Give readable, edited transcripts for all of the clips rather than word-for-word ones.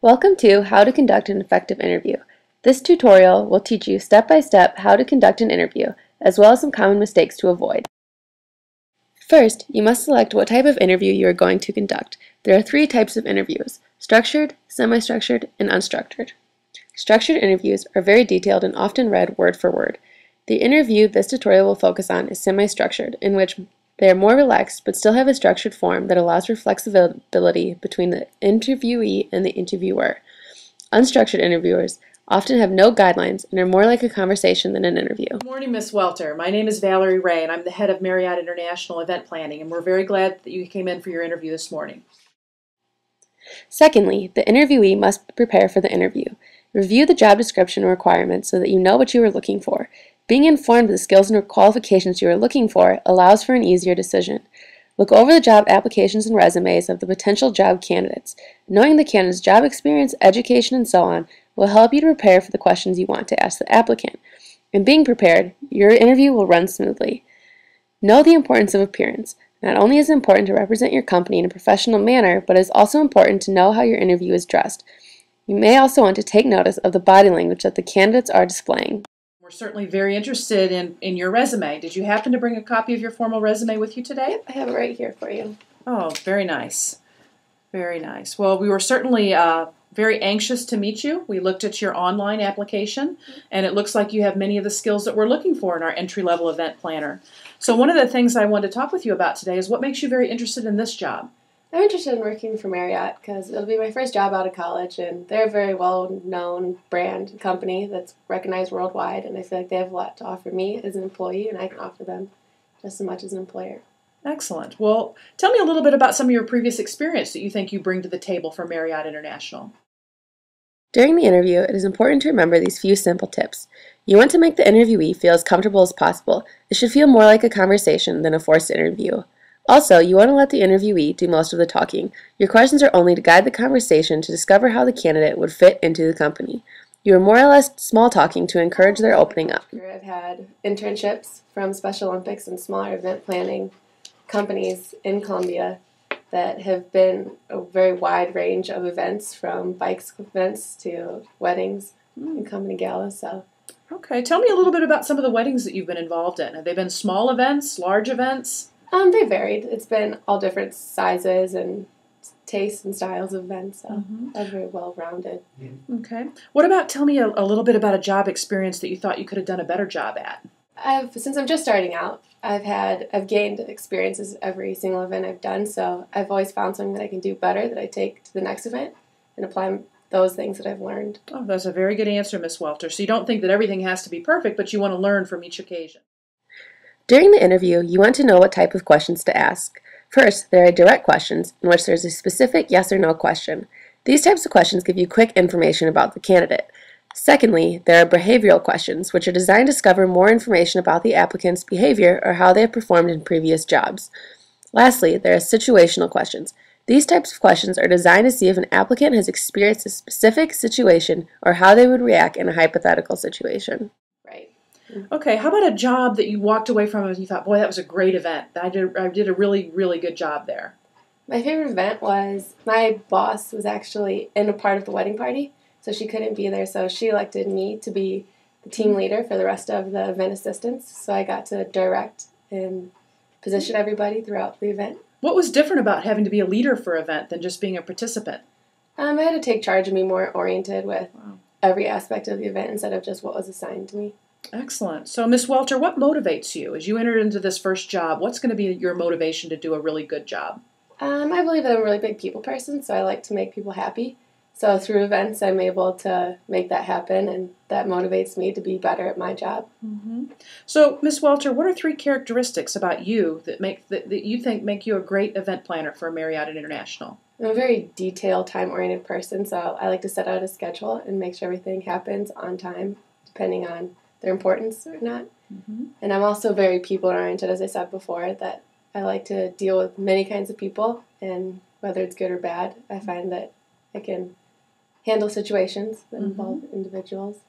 Welcome to How to Conduct an Effective Interview. This tutorial will teach you step by step how to conduct an interview, as well as some common mistakes to avoid. First, you must select what type of interview you are going to conduct. There are three types of interviews: structured, semi-structured, and unstructured. Structured interviews are very detailed and often read word for word. The interview this tutorial will focus on is semi-structured, in which they are more relaxed but still have a structured form that allows for flexibility between the interviewee and the interviewer. Unstructured interviewers often have no guidelines and are more like a conversation than an interview. Good morning, Ms. Welter. My name is Valerie Ray, and I'm the head of Marriott International Event Planning, and we're very glad that you came in for your interview this morning. Secondly, the interviewee must prepare for the interview. Review the job description and requirements so that you know what you are looking for. Being informed of the skills and qualifications you are looking for allows for an easier decision. Look over the job applications and resumes of the potential job candidates. Knowing the candidate's job experience, education, and so on will help you to prepare for the questions you want to ask the applicant. In being prepared, your interview will run smoothly. Know the importance of appearance. Not only is it important to represent your company in a professional manner, but it is also important to know how your interview is dressed. You may also want to take notice of the body language that the candidates are displaying. We're certainly very interested in your resume. Did you happen to bring a copy of your formal resume with you today? Yep, I have it right here for you. Oh, very nice. Very nice. Well, we were certainly very anxious to meet you. We looked at your online application, and it looks like you have many of the skills that we're looking for in our entry-level event planner. So one of the things I wanted to talk with you about today is what makes you very interested in this job? I'm interested in working for Marriott because it'll be my first job out of college, and they're a very well-known brand and company that's recognized worldwide, and I feel like they have a lot to offer me as an employee, and I can offer them just as much as an employer. Excellent. Well, tell me a little bit about some of your previous experience that you think you bring to the table for Marriott International. During the interview, it is important to remember these few simple tips. You want to make the interviewee feel as comfortable as possible. It should feel more like a conversation than a forced interview. Also, you want to let the interviewee do most of the talking. Your questions are only to guide the conversation to discover how the candidate would fit into the company. You are more or less small talking to encourage their opening up. I've had internships from Special Olympics and smaller event planning companies in Columbia that have been a very wide range of events, from bikes events to weddings and company galas. So. Okay, tell me a little bit about some of the weddings that you've been involved in. Have they been small events, large events? They varied. It's been all different sizes and tastes and styles of events, so I'm very well-rounded. Okay. What about, tell me a little bit about a job experience that you thought you could have done a better job at? Since I'm just starting out, I've gained experiences every single event I've done, so I've always found something that I can do better that I take to the next event and apply those things that I've learned. Oh, that's a very good answer, Ms. Welter. So you don't think that everything has to be perfect, but you want to learn from each occasion. During the interview, you want to know what type of questions to ask. First, there are direct questions, in which there is a specific yes or no question. These types of questions give you quick information about the candidate. Secondly, there are behavioral questions, which are designed to discover more information about the applicant's behavior or how they have performed in previous jobs. Lastly, there are situational questions. These types of questions are designed to see if an applicant has experienced a specific situation or how they would react in a hypothetical situation. Okay, how about a job that you walked away from and you thought, boy, that was a great event. I did a really, really good job there. My favorite event was my boss was actually in a part of the wedding party, so she couldn't be there, so she elected me to be the team leader for the rest of the event assistants, so I got to direct and position everybody throughout the event. What was different about having to be a leader for an event than just being a participant? I had to take charge and be more oriented with every aspect of the event instead of just what was assigned to me. Excellent. So, Ms. Welter, what motivates you as you enter into this first job? What's going to be your motivation to do a really good job? I believe that I'm a really big people person, so I like to make people happy. So through events, I'm able to make that happen, and that motivates me to be better at my job. So, Ms. Welter, what are three characteristics about you that you think make you a great event planner for Marriott International? I'm a very detailed, time-oriented person, so I like to set out a schedule and make sure everything happens on time, depending on their importance or not. And I'm also very people-oriented, as I said before, that I like to deal with many kinds of people, and whether it's good or bad, I find that I can handle situations that involve individuals.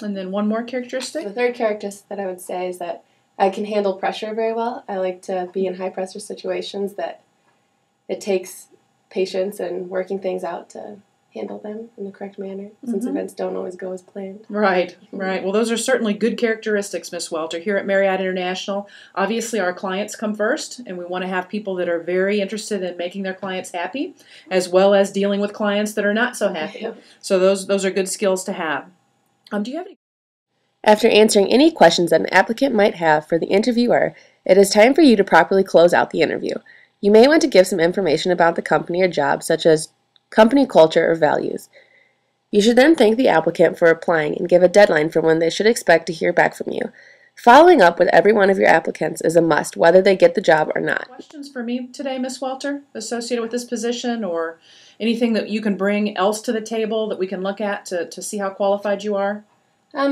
And then one more characteristic? The third characteristic that I would say is that I can handle pressure very well. I like to be in high-pressure situations that it takes patience and working things out to handle them in the correct manner, since events don't always go as planned. Right, right. Well, those are certainly good characteristics, Miss Welter. Here at Marriott International, obviously our clients come first, and we want to have people that are very interested in making their clients happy, as well as dealing with clients that are not so happy. Yeah. So those are good skills to have. Do you have any? After answering any questions that an applicant might have for the interviewer, it is time for you to properly close out the interview. You may want to give some information about the company or job, such as company culture or values. You should then thank the applicant for applying and give a deadline for when they should expect to hear back from you. Following up with every one of your applicants is a must, whether they get the job or not. Questions for me today, Miss Welter, associated with this position, or anything that you can bring else to the table that we can look at to see how qualified you are? I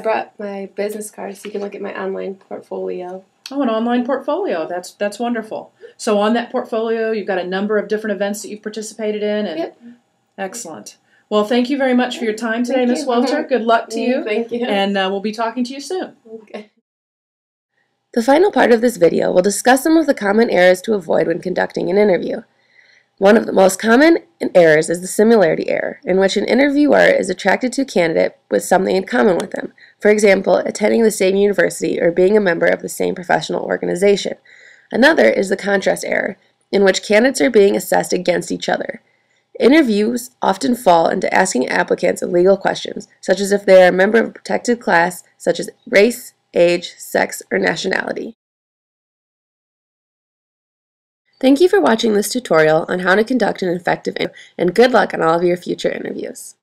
brought my business card so you can look at my online portfolio. Oh, an online portfolio. That's wonderful. So on that portfolio, you've got a number of different events that you've participated in. And Yep. Excellent. Well, thank you very much for your time today, Thank Miss you. Welter. Good luck to you. Thank you. And we'll be talking to you soon. Okay. The final part of this video will discuss some of the common errors to avoid when conducting an interview. One of the most common errors is the similarity error, in which an interviewer is attracted to a candidate with something in common with them. For example, attending the same university or being a member of the same professional organization. Another is the contrast error, in which candidates are being assessed against each other. Interviews often fall into asking applicants illegal questions, such as if they are a member of a protected class, such as race, age, sex, or nationality. Thank you for watching this tutorial on how to conduct an effective interview, and good luck on all of your future interviews.